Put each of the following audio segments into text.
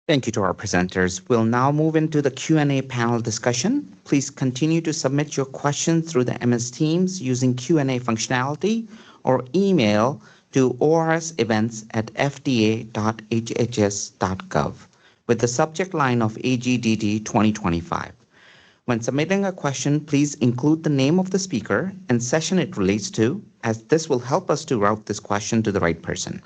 Thank you to our presenters. We'll now move into the Q&A panel discussion. Please continue to submit your questions through the MS Teams using Q&A functionality or email to orsevents@fda.hhs.gov with the subject line of AGDD 2025. When submitting a question, please include the name of the speaker and session it relates to, as this will help us to route this question to the right person.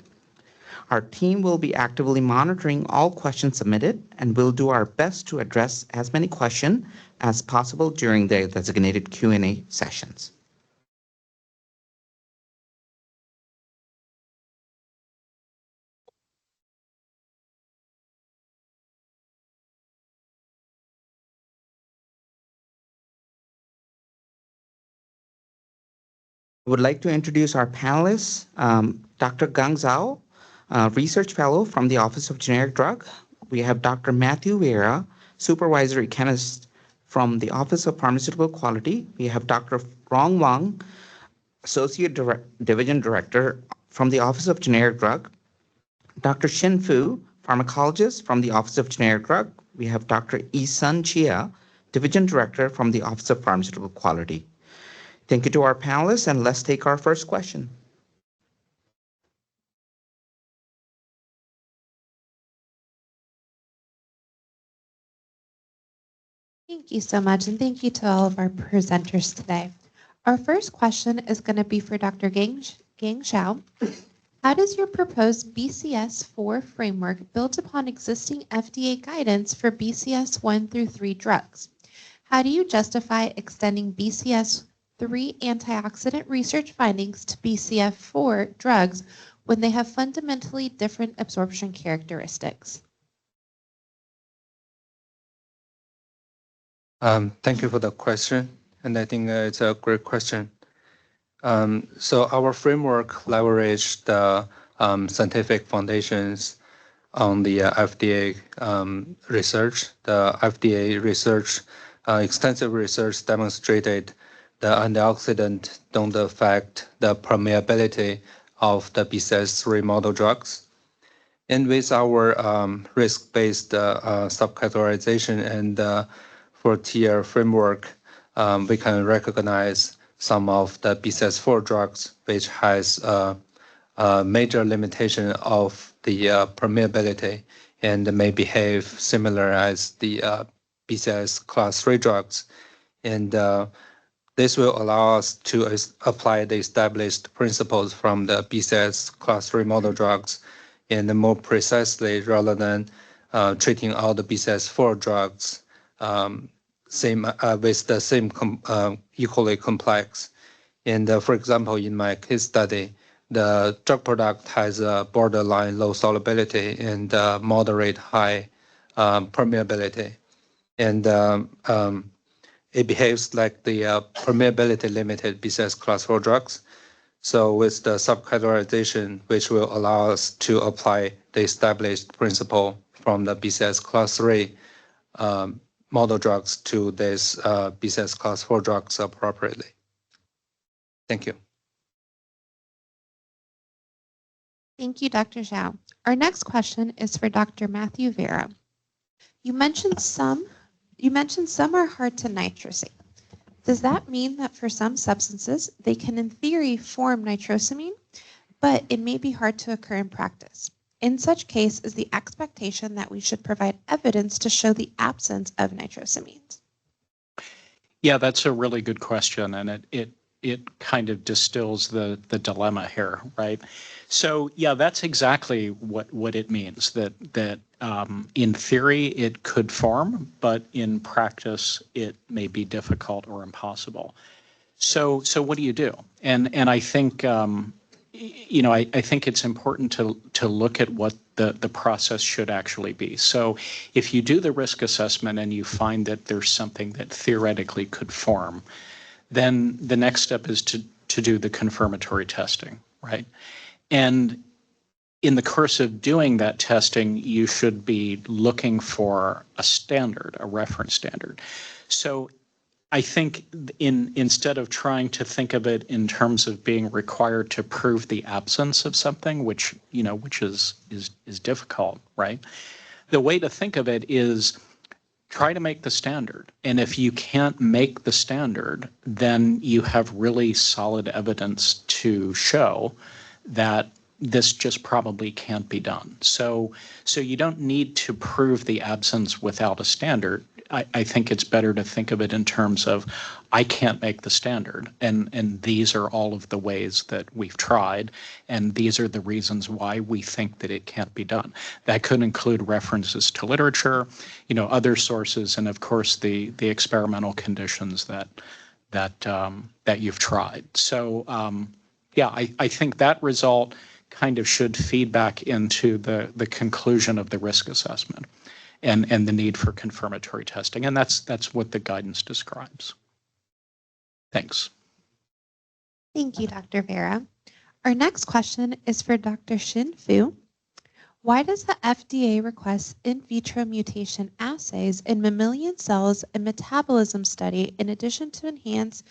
Our team will be actively monitoring all questions submitted, and we'll do our best to address as many questions as possible during the designated Q&A sessions. I would like to introduce our panelists, Dr. Zhao, Research Fellow from the Office of Generic Drug. We have Dr. Matthew Vera, Supervisory Chemist from the Office of Pharmaceutical Quality. We have Dr. Rong Wang, Associate Division Director from the Office of Generic Drug. Dr. Xin Fu, Pharmacologist from the Office of Generic Drug. We have Dr. Ee-Sunn Chia, Division Director from the Office of Pharmaceutical Quality. Thank you to our panelists, and let's take our first question. Thank you so much, and thank you to all of our presenters today. Our first question is going to be for Dr. Zhao. How does your proposed BCS4 framework build upon existing FDA guidance for BCS 1 through 3 drugs? How do you justify extending BCS 3 antioxidant research findings to BCS4 drugs when they have fundamentally different absorption characteristics? Thank you for the question, and I think it's a great question. So our framework leverages the scientific foundations on the FDA research. The FDA research, extensive research demonstrated the antioxidant don't affect the permeability of the BCS3 model drugs. And with our risk-based subcategorization and for tier framework, we can recognize some of the BCS4 drugs which has a major limitation of the permeability and may behave similar as the BCS class 3 drugs. And this will allow us to apply the established principles from the BCS class 3 model drugs and more precisely rather than treating all the BCS4 drugs with the same equally complex. And for example, in my case study, the drug product has a borderline low solubility and moderate high permeability. And it behaves like the permeability limited BCS class 4 drugs. So with the subcategorization, which will allow us to apply the established principle from the BCS class 3 model drugs to this BCS class 4 drugs appropriately. Thank you. Thank you, Dr. Zhao. Our next question is for Dr. Matthew Vera. You mentioned some are hard to nitrosate. Does that mean that for some substances, they can in theory form nitrosamine, but it may be hard to occur in practice? In such case, is the expectation that we should provide evidence to show the absence of nitrosamines? Yeah, that's a really good question, and it kind of distills the dilemma here, right? So yeah, that's exactly what it means, that in theory it could form, but in practice it may be difficult or impossible. So what do you do? And I think I think it's important to look at what the process should actually be. So if you do the risk assessment and you find that there's something that theoretically could form, then the next step is to do the confirmatory testing, right? And in the course of doing that testing, you should be looking for a standard, a reference standard. So I think instead of trying to think of it in terms of being required to prove the absence of something, which is difficult, right? the way to think of it is try to make the standard. And if you can't make the standard, then you have really solid evidence to show that this just probably can't be done. So you don't need to prove the absence without a standard. I think it's better to think of it in terms of, I can't make the standard, and these are all of the ways that we've tried, and these are the reasons why we think that it can't be done. That could include references to literature, other sources, and of course the experimental conditions that you've tried. So yeah, I think that result kind of should feed back into the conclusion of the risk assessment and the need for confirmatory testing. And that's what the guidance describes. Thanks. Thank you, Dr. Vera. Our next question is for Dr. Xin Fu. Why does the FDA request in vitro mutation assays in mammalian cells and metabolism study in addition to enhance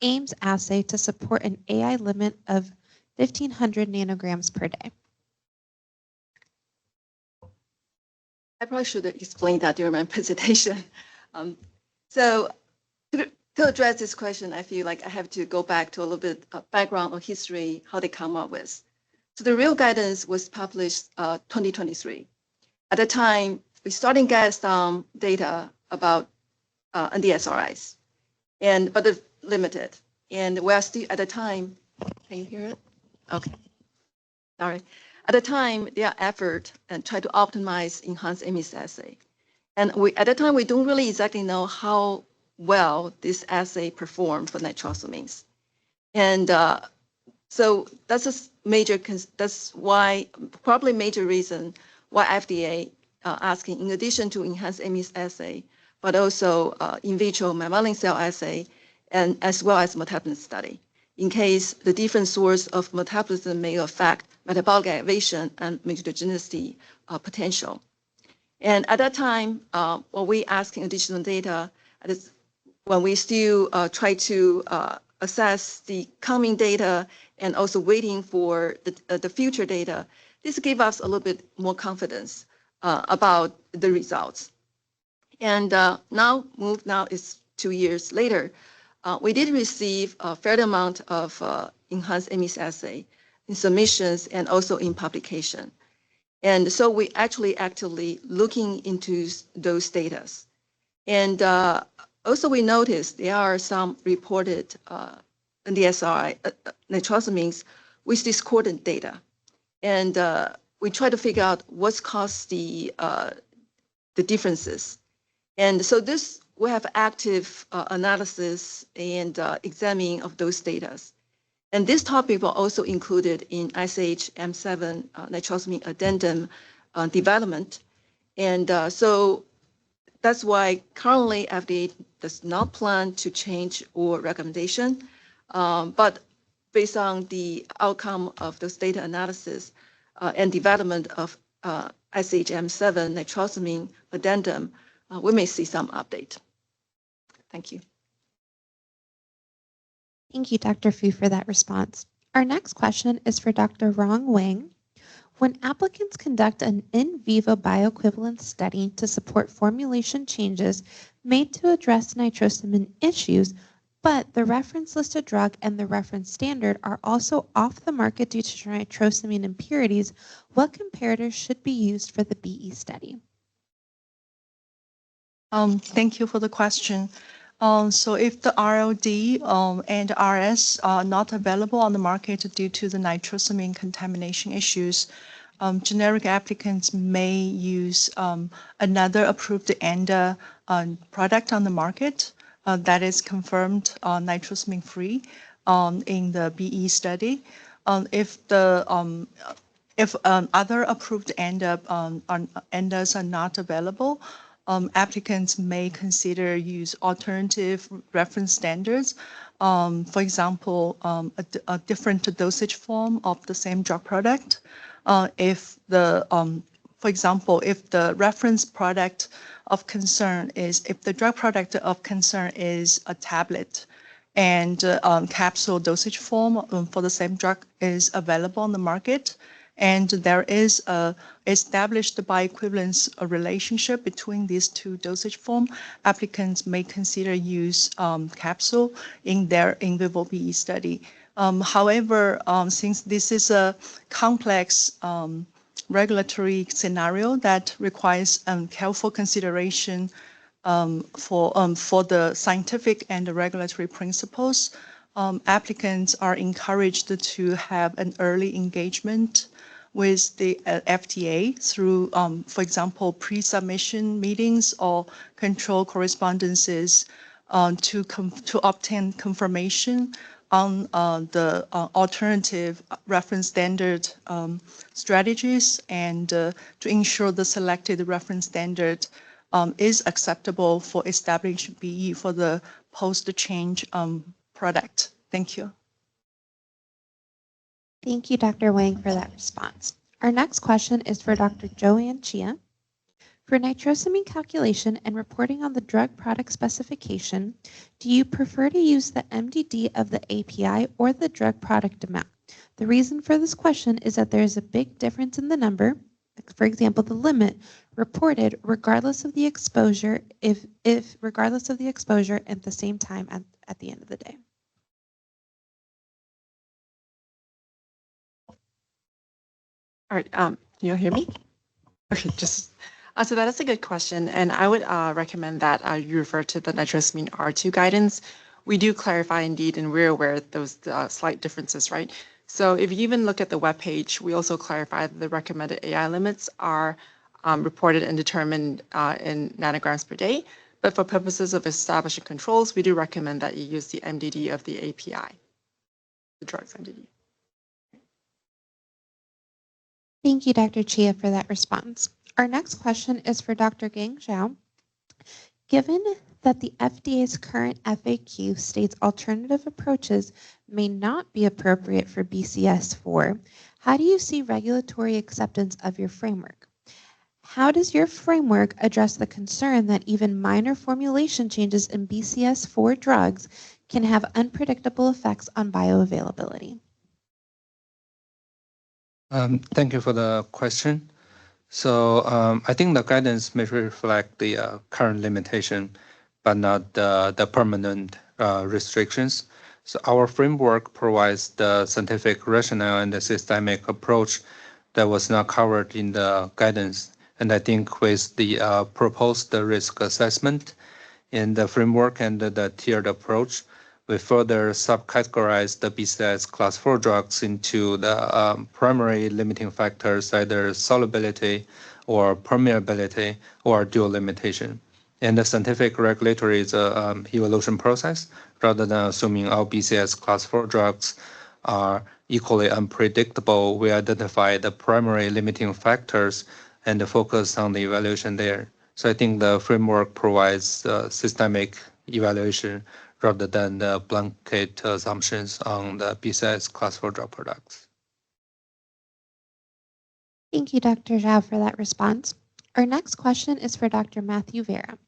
AIMS assay to support an AI limit of 1,500 nanograms per day? I probably should explain that during my presentation. So to address this question, I feel like I have to go back to a little bit of background or history, how they come up with. So the real guidance was published 2023. At the time, we started to get some data about NDSRIs, but it's limited. And we're still at the time, can you hear it? Okay, sorry. At the time, their effort and try to optimize enhanced AIMS assay. And at the time, we don't really exactly know how well this assay performed for nitrosamines. And so that's why, probably major reason why FDA asking, in addition to enhanced AIMS assay, but also in vitro mammalian cell assay, and as well as metabolism study, in case the different source of metabolism may affect metabolic activation and mutagenicity potential. And at that time, when we asking additional data, when we still try to assess the coming data and also waiting for the future data, this gave us a little bit more confidence about the results. And now is 2 years later, we did receive a fair amount of enhanced AIMS assay in submissions and also in publication. And so we actually actively looking into those data. And also we noticed there are some reported NDSRI nitrosamines with discordant data. And we try to figure out what's caused the differences. And so we have active analysis and examining of those data. And this topic was also included in ICH M7 nitrosamine addendum development. And so that's why currently FDA does not plan to change our recommendation, but based on the outcome of those data analysis and development of ICH M7 nitrosamine addendum, we may see some update. Thank you. Thank you, Dr. Fu, for that response. Our next question is for Dr. Rong Wang. When applicants conduct an in vivo bioequivalence study to support formulation changes made to address nitrosamine issues, but the reference listed drug and the reference standard are also off the market due to nitrosamine impurities, what comparators should be used for the BE study? Thank you for the question. So if the RLD and RS are not available on the market due to the nitrosamine contamination issues, generic applicants may use another approved ANDA product on the market that is confirmed nitrosamine-free in the BE study. If other approved ANDAs are not available, applicants may consider use alternative reference standards. For example, a different dosage form of the same drug product. For example, if the reference product of concern is, if the drug product of concern is a tablet and capsule dosage form for the same drug is available on the market, And there is a established bioequivalence relationship between these two dosage forms. Applicants may consider use capsule in their in vivo BE study. However, since this is a complex regulatory scenario that requires careful consideration for the scientific and the regulatory principles, applicants are encouraged to have an early engagement with the FDA through, for example, pre-submission meetings or control correspondences to obtain confirmation on the alternative reference standard strategies and to ensure the selected reference standard is acceptable for established BE for the post-change product. Thank you. Thank you, Dr. Wang, for that response. Our next question is for Dr. Joanne Chia. For nitrosamine calculation and reporting on the drug product specification, do you prefer to use the MDD of the API or the drug product amount? The reason for this question is that there is a big difference in the number, for example, the limit reported regardless of the exposure, regardless of the exposure at the same time at the end of the day. All right, can you hear me? Okay, so that is a good question, and I would recommend that you refer to the nitrosamine R2 guidance. We do clarify indeed, and we're aware of those slight differences, right? So if you even look at the webpage, we also clarify that the recommended AI limits are reported and determined in nanograms per day. But for purposes of establishing controls, we do recommend that you use the MDD of the API, the drug's MDD. Thank you, Dr. Chia, for that response. Our next question is for Dr. Gang Zhao. Given that the FDA's current FAQ states alternative approaches may not be appropriate for BCS4, how do you see regulatory acceptance of your framework? How does your framework address the concern that even minor formulation changes in BCS4 drugs can have unpredictable effects on bioavailability? Thank you for the question. So I think the guidance may reflect the current limitation, but not the permanent restrictions. So our framework provides the scientific rationale and the systemic approach that was not covered in the guidance. And I think with the proposed risk assessment in the framework and the tiered approach, we further subcategorize the BCS class 4 drugs into the primary limiting factors, either solubility or permeability or dual limitation. And the scientific regulatory is an evolution process. Rather than assuming all BCS class 4 drugs are equally unpredictable, we identify the primary limiting factors and focus on the evaluation there. So I think the framework provides systemic evaluation rather than the blanket assumptions on the BCS class 4 drug products. Thank you, Dr. Zhao, for that response. Our next question is for Dr. Matthew Vera.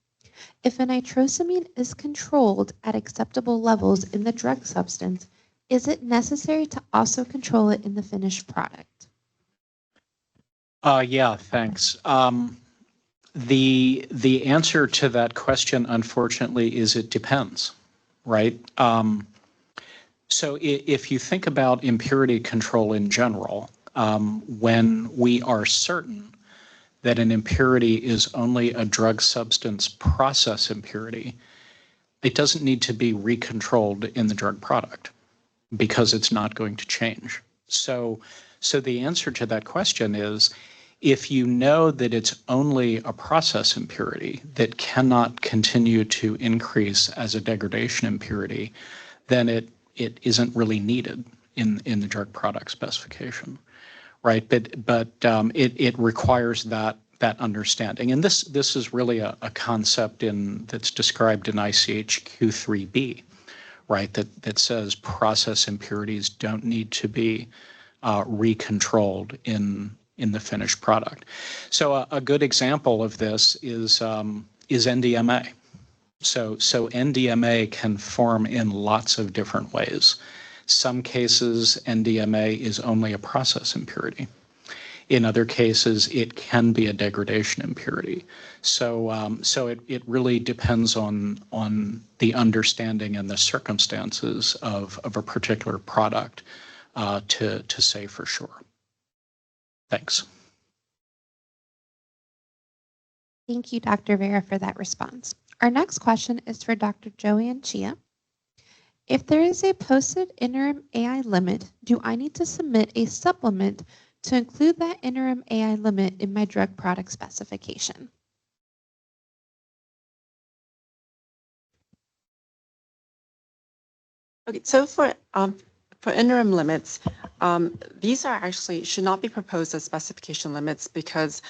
If a nitrosamine is controlled at acceptable levels in the drug substance, is it necessary to also control it in the finished product? Yeah, thanks. The answer to that question, unfortunately, is it depends, right? So if you think about impurity control in general, when we are certain that an impurity is only a drug substance process impurity, it doesn't need to be recontrolled in the drug product because it's not going to change. So the answer to that question is, if you know that it's only a process impurity that cannot continue to increase as a degradation impurity, then it isn't really needed in the drug product specification, right? But it requires that understanding, and this is really a concept that's described in ICH Q3B, right? That says process impurities don't need to be recontrolled in the finished product. So a good example of this is NDMA. So NDMA can form in lots of different ways. Some cases, NDMA is only a process impurity. In other cases, it can be a degradation impurity. So it really depends on the understanding and the circumstances of a particular product to say for sure. Thanks. Thank you, Dr. Vera, for that response. Our next question is for Dr. Joanne Chia. If there is a posted interim AI limit, do I need to submit a supplement to include that interim AI limit in my drug product specification? Okay, so for interim limits, these are actually should not be proposed as specification limits because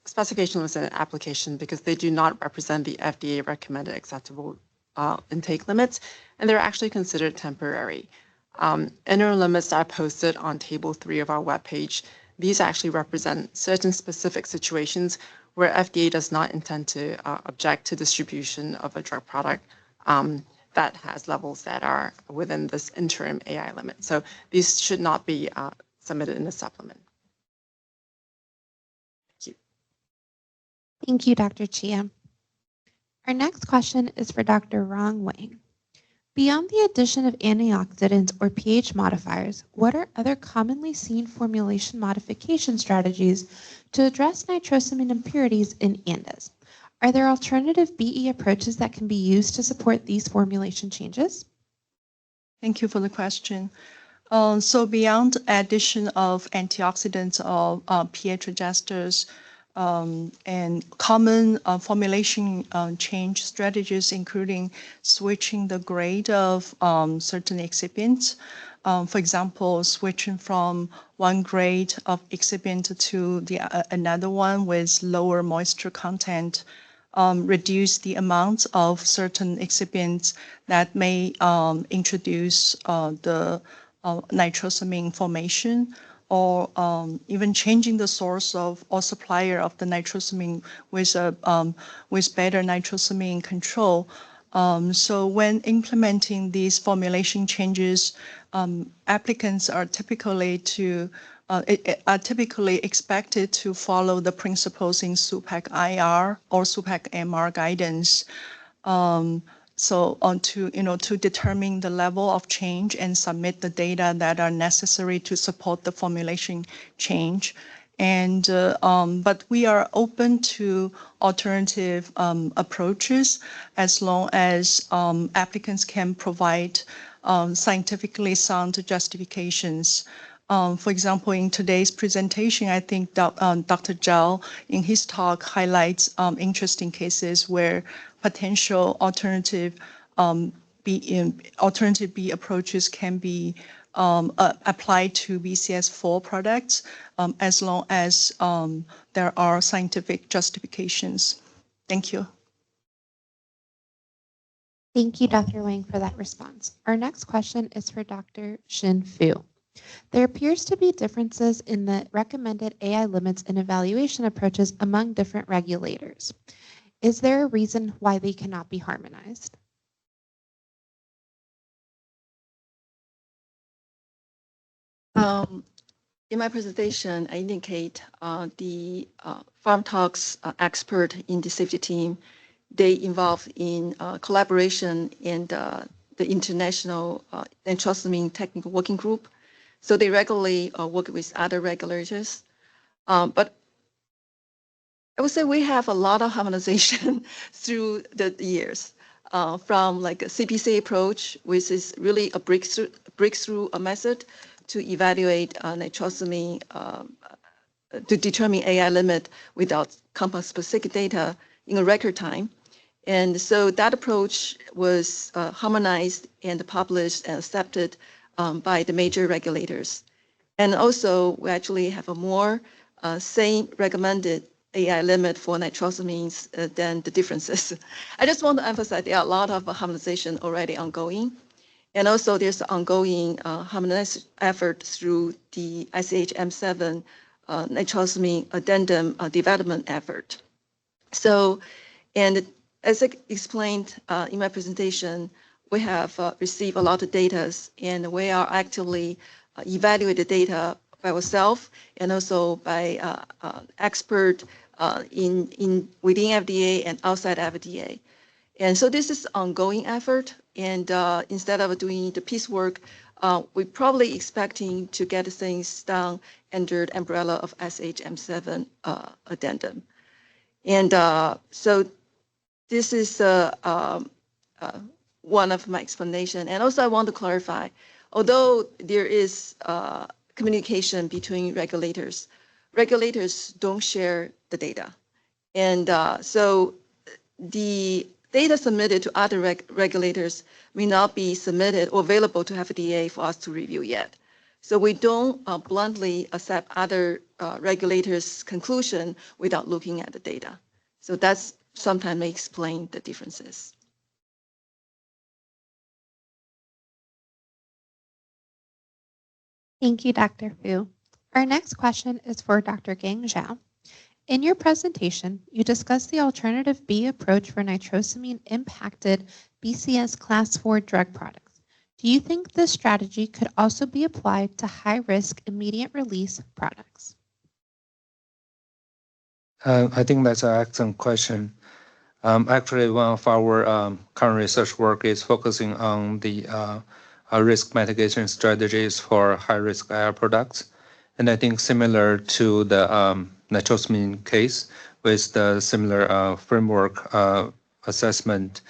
specification limits in an application because they do not represent the FDA recommended acceptable intake limits, and they're actually considered temporary. Interim limits are posted on table 3 of our webpage. These actually represent certain specific situations where FDA does not intend to object to distribution of a drug product that has levels that are within this interim AI limit. So these should not be submitted in the supplement. Thank you. Thank you, Dr. Chia. Our next question is for Dr. Rong Wang. Beyond the addition of antioxidants or pH modifiers, what are other commonly seen formulation modification strategies to address nitrosamine impurities in ANDAs? Are there alternative BE approaches that can be used to support these formulation changes? Thank you for the question. So beyond addition of antioxidants or pH adjusters, and common formulation change strategies, including switching the grade of certain excipients. For example, switching from one grade of excipient to another one with lower moisture content, reduce the amount of certain excipients that may introduce the nitrosamine formation, or even changing the source of or supplier of the nitrosamine with better nitrosamine control. So when implementing these formulation changes, applicants are typically expected to follow the principles in SUPAC-IR or SUPAC-MR guidance. So to determine the level of change and submit the data that are necessary to support the formulation change. And but we are open to alternative approaches as long as applicants can provide scientifically sound justifications. For example, in today's presentation, I think Dr. Zhao in his talk highlights interesting cases where potential alternative B approaches can be applied to BCS4 products as long as there are scientific justifications. Thank you. Thank you, Dr. Wang, for that response. Our next question is for Dr. Xin Fu. There appears to be differences in the recommended AI limits and evaluation approaches among different regulators. Is there a reason why they cannot be harmonized? In my presentation, I indicate the PharmTox expert in the safety team. They involved in collaboration in the International Nitrosamine Technical Working Group. So they regularly work with other regulators. But I would say we have a lot of harmonization through the years, from like a CPC approach, which is really a breakthrough method to evaluate nitrosamine to determine AI limit without compound-specific data in a record time. And so that approach was harmonized and published and accepted by the major regulators. And also, we actually have a more same recommended AI limit for nitrosamines than the differences. I just want to emphasize there are a lot of harmonization already ongoing. And also there's ongoing harmonization effort through the ICH M7 nitrosamine addendum development effort. So, and as I explained in my presentation, we have received a lot of data, and we are actively evaluating the data by ourselves and also by expert within FDA and outside FDA. And so this is ongoing effort. And instead of doing the piecework, we're probably expecting to get things done under the umbrella of SHM7 addendum. And so this is one of my explanation. And also I want to clarify, although there is communication between regulators, regulators don't share the data. And so the data submitted to other regulators may not be submitted or available to FDA for us to review yet. So we don't bluntly accept other regulators' conclusion without looking at the data. So that's sometimes may explain the differences. Thank you, Dr. Fu. Our next question is for Dr. Gang Zhao. In your presentation, you discussed the alternative B approach for nitrosamine-impacted BCS Class 4 drug products. Do you think this strategy could also be applied to high-risk immediate-release products? I think that's an excellent question. Actually, one of our current research work is focusing on the risk mitigation strategies for high-risk IR products. And I think similar to the nitrosamine case, with the similar framework assessment,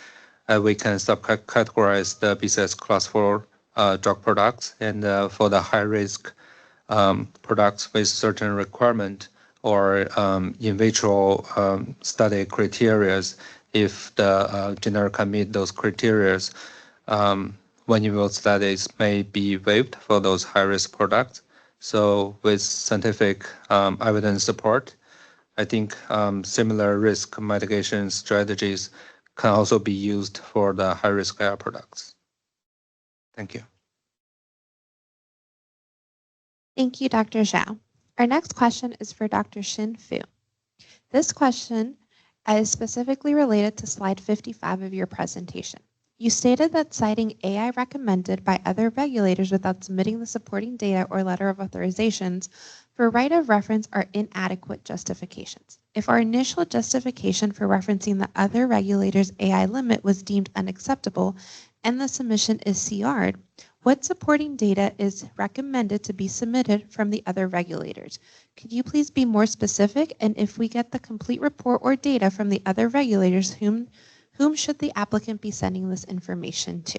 we can subcategorize the BCS Class 4 drug products, and for the high-risk products with certain requirement or in vitro study criteria, if the generic can meet those criteria, when in vivo studies may be waived for those high-risk products. So with scientific evidence support, I think similar risk mitigation strategies can also be used for the high-risk IR products. Thank you. Thank you, Dr. Zhao. Our next question is for Dr. Xin Fu. This question is specifically related to slide 55 of your presentation. You stated that citing AI recommended by other regulators without submitting the supporting data or letter of authorizations for right of reference are inadequate justifications. If our initial justification for referencing the other regulators' AI limit was deemed unacceptable and the submission is CR'd, what supporting data is recommended to be submitted from the other regulators? Could you please be more specific? And if we get the complete report or data from the other regulators, whom should the applicant be sending this information to?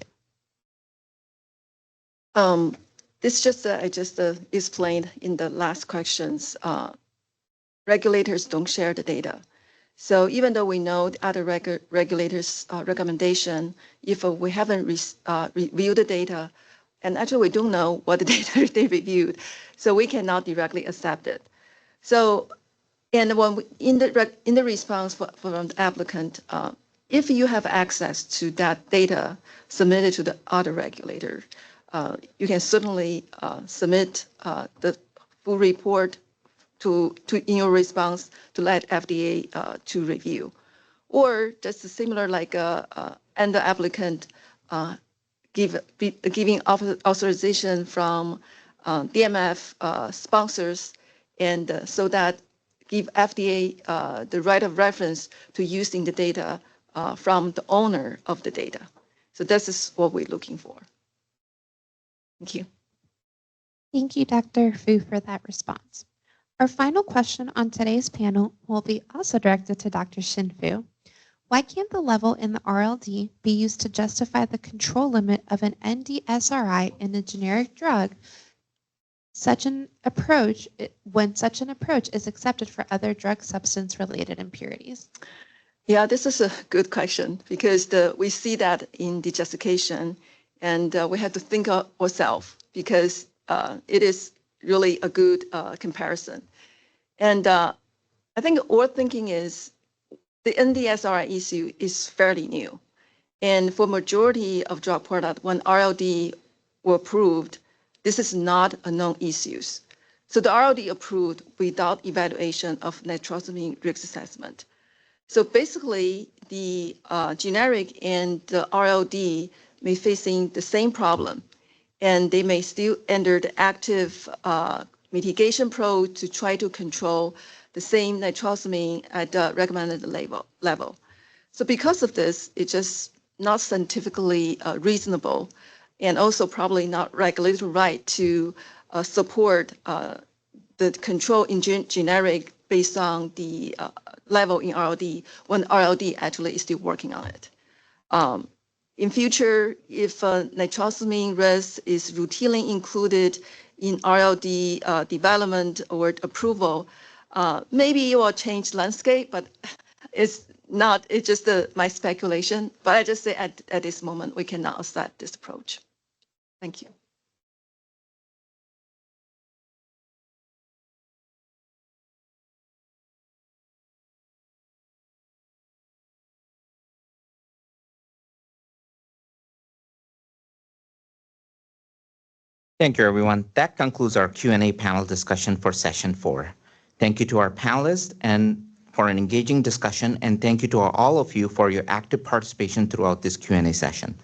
This I just explained in the last questions. Regulators don't share the data. So even though we know the other regulators' recommendation, if we haven't reviewed the data, and actually we don't know what the data they reviewed, so we cannot directly accept it. So, and when in the response from the applicant, if you have access to that data submitted to the other regulator, you can certainly submit the full report in your response to let FDA to review, or just similar like and the applicant giving authorization from DMF sponsors, and so that give FDA the right of reference to using the data from the owner of the data. So this is what we're looking for. Thank you. Thank you, Dr. Fu, for that response. Our final question on today's panel will be also directed to Dr. Xin Fu. Why can't the level in the RLD be used to justify the control limit of an NDSRI in a generic drug when such an approach is accepted for other drug substance-related impurities? Yeah, this is a good question because we see that in the justification, and we have to think of ourselves because it is really a good comparison. And I think our thinking is the NDSRI issue is fairly new. And for majority of drug product, when RLD were approved, this is not a known issue. So the RLD approved without evaluation of nitrosamine risk assessment. So basically, the generic and the RLD may facing the same problem, and they may still enter the active mitigation approach to try to control the same nitrosamine at the recommended level. So because of this, it's just not scientifically reasonable, and also probably not regulatory right to support the control in generic based on the level in RLD when RLD actually is still working on it. In future, if nitrosamine risk is routinely included in RLD development or approval, maybe it will change landscape, but it's not, it's just my speculation. But I just say at this moment, we cannot accept this approach. Thank you. Thank you, everyone. That concludes our Q&A panel discussion for session 4. Thank you to our panelists and for an engaging discussion, and thank you to all of you for your active participation throughout this Q&A session.